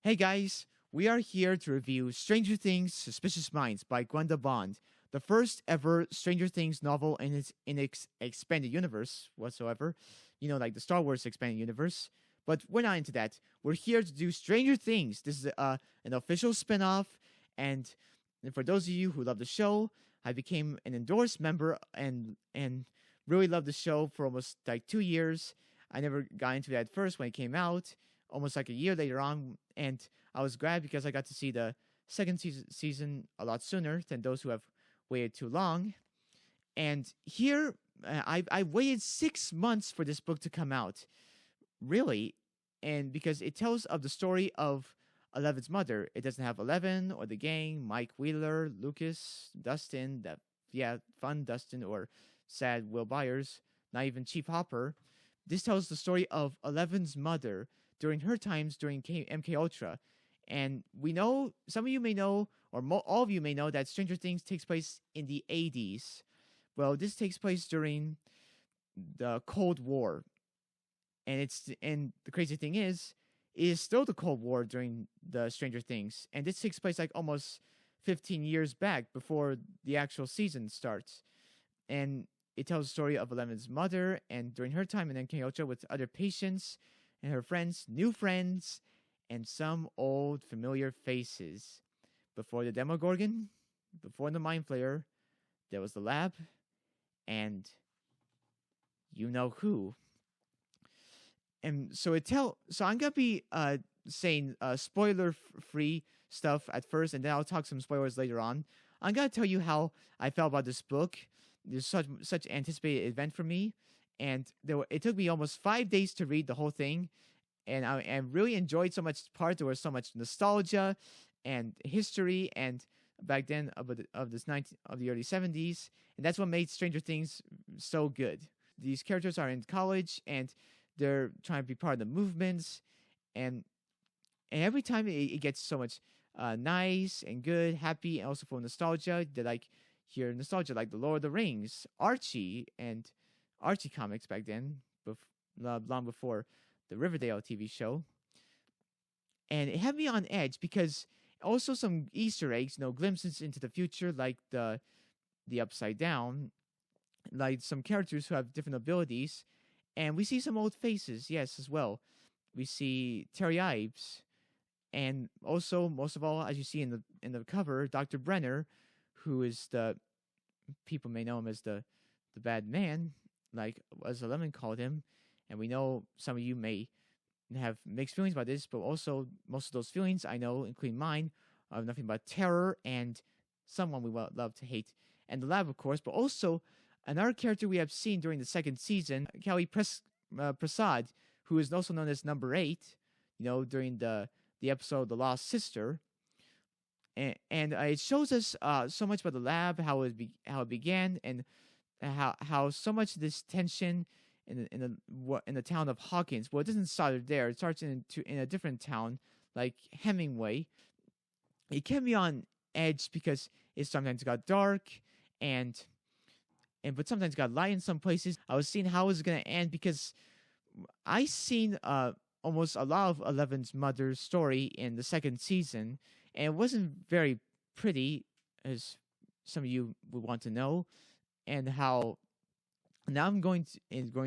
Hey guys, we are here to review Stranger Things Suspicious Minds by Gwenda Bond, the first ever Stranger Things novel in its expanded universe whatsoever. You know, like the Star Wars expanded universe. But we're not into that. We're here to do Stranger Things. This is an official spin-off, and for those of you who love the show, I became an endorsed member and really loved the show for almost like 2 years. I never got into that at first when it came out, almost like a year later on, and I was glad because I got to see the second season a lot sooner than those who have waited too long. And here, I waited 6 months for this book to come out, really, and because it tells of the story of Eleven's mother. It doesn't have Eleven or the gang, Mike Wheeler, Lucas, Dustin, fun Dustin, or sad Will Byers, not even Chief Hopper. This tells the story of Eleven's mother during her times during MK Ultra, and we know some of you may know, or all of you may know, that Stranger Things takes place in the 80s. Well, this takes place during the Cold War, and the crazy thing is, it is still the Cold War during the Stranger Things, and this takes place like almost 15 years back before the actual season starts, and it tells the story of Eleven's mother and during her time in MK Ultra with other patients and her friends, new friends, and some old familiar faces. Before the Demogorgon, before the Mind Flayer, there was the lab, and you know who. And so I'm gonna be saying spoiler free stuff at first, and then I'll talk some spoilers later on. I'm gonna tell you how I felt about this book. There's such anticipated event for me, and it took me almost 5 days to read the whole thing, and I really enjoyed so much part. There was so much nostalgia and history, and back then of the early 70s, and that's what made Stranger Things so good. These characters are in college, and they're trying to be part of the movements, and every time it gets so much nice and good, happy, and also full of nostalgia. They like hear nostalgia like the Lord of the Rings, Archie, and Archie comics back then, long before the Riverdale TV show. And it had me on edge because also some Easter eggs, glimpses into the future, like the Upside Down, like some characters who have different abilities. And we see some old faces, yes, as well. We see Terry Ives, and also, most of all, as you see in the cover, Dr. Brenner, who is people may know him as the bad man, like as Eleven called him. And we know some of you may have mixed feelings about this, but also most of those feelings, I know, including mine, are nothing but terror and someone we love to hate. And the lab, of course, but also another character we have seen during the second season, Kelly Prasad, who is also known as Number 8, during the episode The Lost Sister. And it shows us so much about the lab, how it began, and how so much of this tension in the town of Hawkins. Well, it doesn't start there. It starts in a different town, like Hemingway. It kept me on edge because it sometimes got dark, but sometimes got light in some places. I was seeing how it was going to end because I seen almost a lot of Eleven's mother's story in the second season, and it wasn't very pretty, as some of you would want to know. And how now I'm going to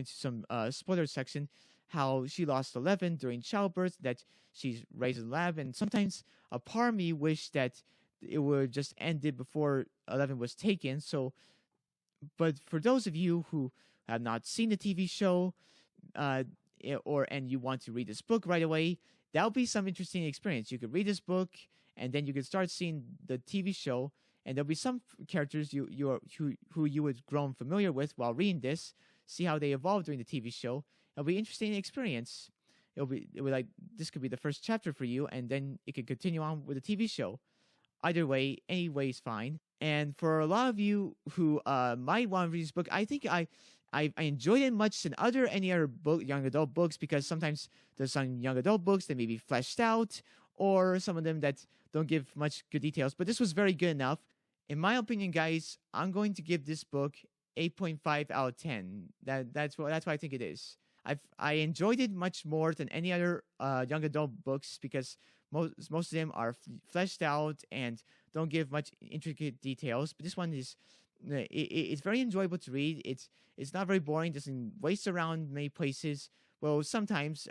some spoiler section, how she lost Eleven during childbirth, that she's raised in the lab, and sometimes a part of me wished that it would just ended before Eleven was taken. But for those of you who have not seen the TV show, and you want to read this book right away, that'll be some interesting experience. You could read this book, and then you could start seeing the TV show, and there'll be some characters who you would grown familiar with while reading this. See how they evolve during the TV show. It'll be an interesting experience. This could be the first chapter for you, and then it could continue on with the TV show. Either way, any way is fine. And for a lot of you who might want to read this book, I think I enjoyed it much than any other young adult books, because sometimes there's some young adult books that may be fleshed out, or some of them that don't give much good details. But this was very good enough. In my opinion, guys, I'm going to give this book 8.5 out of 10. That's what I think it is. I enjoyed it much more than any other young adult books because most of them are fleshed out and don't give much intricate details. But this one is it's very enjoyable to read. It's not very boring. Doesn't waste around many places. Well, sometimes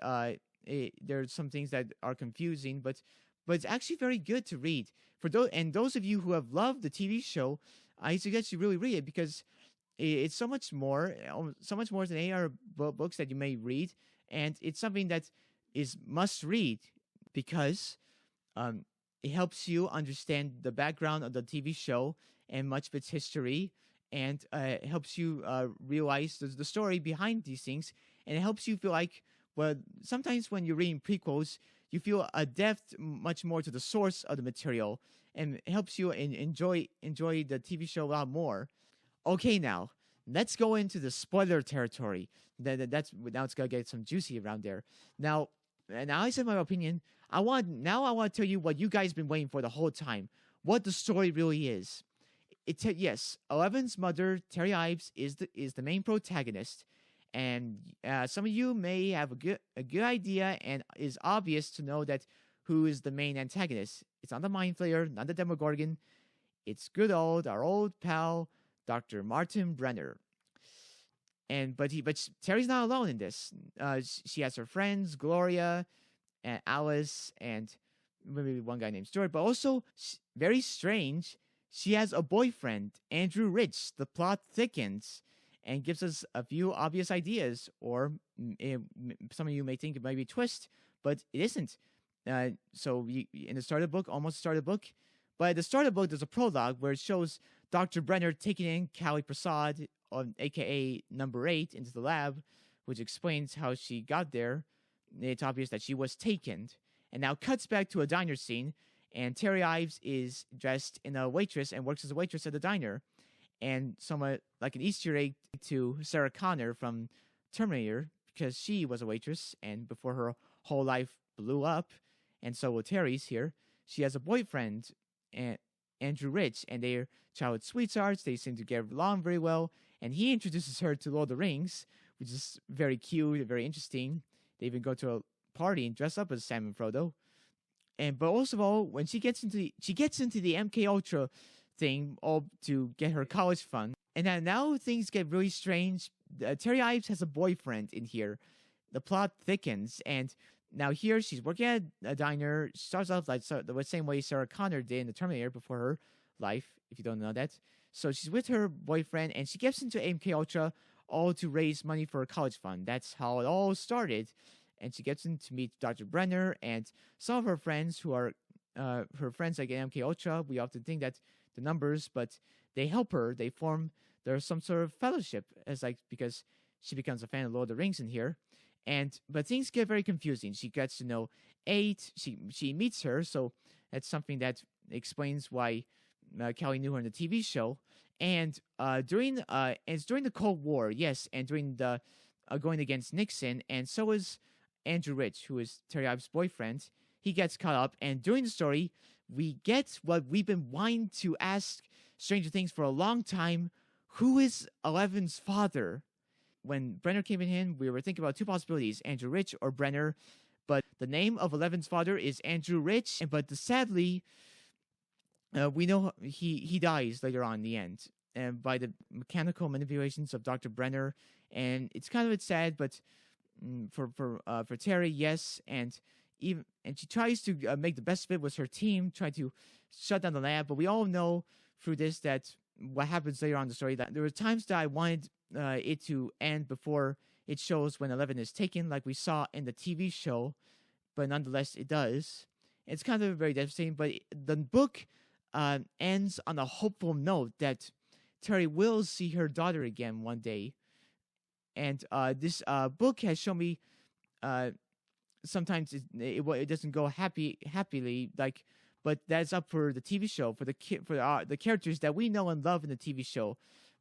there's some things that are confusing, but it's actually very good to read. For those of you who have loved the TV show, I suggest you really read it because it's so much more than any other books that you may read, and it's something that is must read because it helps you understand the background of the TV show and much of its history, and it helps you realize the story behind these things, and it helps you feel like, well, sometimes when you're reading prequels, you feel a depth much more to the source of the material, and it helps you enjoy the TV show a lot more. Okay, now let's go into the spoiler territory. That's now it's gonna get some juicy around there. Now, and I said my opinion. I want to tell you what you guys been waiting for the whole time. What the story really is. Yes, Eleven's mother, Terry Ives, is the main protagonist, and some of you may have a good idea, and is obvious to know that who is the main antagonist. It's not the Mind Flayer, not the Demogorgon. It's our old pal, Dr. Martin Brenner. But Terry's not alone in this. She has her friends Gloria and Alice and maybe one guy named Stuart. But also, very strange, she has a boyfriend, Andrew Rich. The plot thickens and gives us a few obvious ideas, or some of you may think it might be a twist, but it isn't. In the start of the book, almost start of the book, but at the start of the book, there's a prologue where it shows Dr. Brenner taking in Kali Prasad, aka Number 8, into the lab, which explains how she got there. It's obvious that she was taken. And now cuts back to a diner scene, and Terry Ives is dressed in a waitress and works as a waitress at the diner. And somewhat like an Easter egg to Sarah Connor from Terminator, because she was a waitress, and before her whole life blew up, and so will Terry's here. She has a boyfriend, Andrew Rich, and they're childhood sweethearts. They seem to get along very well, and he introduces her to Lord of the Rings, which is very cute and very interesting. They even go to a party and dress up as Sam and Frodo. But also, all, when she gets into the MK Ultra thing, all to get her college fund, and now things get really strange. Terry Ives has a boyfriend in here. The plot thickens, and now here she's working at a diner. She starts off like the same way Sarah Connor did in the Terminator before her life, if you don't know that. So she's with her boyfriend, and she gets into MK Ultra all to raise money for a college fund. That's how it all started. And she gets in to meet Dr. Brenner and some of her friends who are her friends like MK Ultra. We often think that the numbers, but they help her. There's some sort of fellowship because she becomes a fan of Lord of the Rings in here. But things get very confusing. She gets to know 8. She meets her, so that's something that explains why Kelly knew her in the TV show. And during the Cold War, yes, and during the going against Nixon, and so is Andrew Rich, who is Terry Ives' boyfriend. He gets caught up, and during the story, we get what we've been wanting to ask Stranger Things for a long time: who is Eleven's father? When Brenner came in, we were thinking about two possibilities: Andrew Rich or Brenner. But the name of Eleven's father is Andrew Rich. But sadly, we know he dies later on in the end, and by the mechanical manipulations of Dr. Brenner. And it's kind of sad, but for Terry, yes, and she tries to make the best of it with her team, try to shut down the lab. But we all know through this that what happens later on in the story, that there were times that I wanted it to end before it shows when 11 is taken, like we saw in the TV show, but nonetheless it does. It's kind of very devastating, but the book ends on a hopeful note that Terry will see her daughter again one day. And this book has shown me sometimes it doesn't go happily, but that's up for the TV show, for the characters that we know and love in the TV show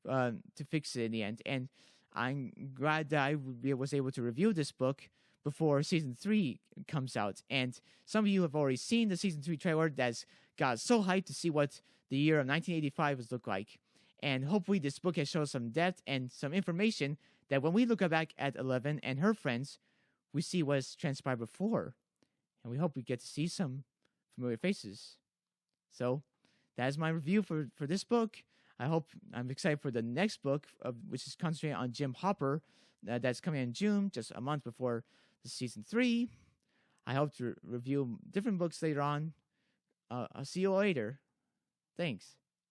to fix it in the end. And I'm glad that I was able to review this book before season 3 comes out. And some of you have already seen the season 3 trailer that's got so hyped to see what the year of 1985 would look like. And hopefully this book has shown some depth and some information that when we look back at Eleven and her friends, we see what's transpired before, and we hope we get to see some familiar faces. So that is my review for this book. I'm excited for the next book, which is concentrating on Jim Hopper. That's coming in June, just a month before the season 3. I hope to review different books later on. I'll see you later. Thanks.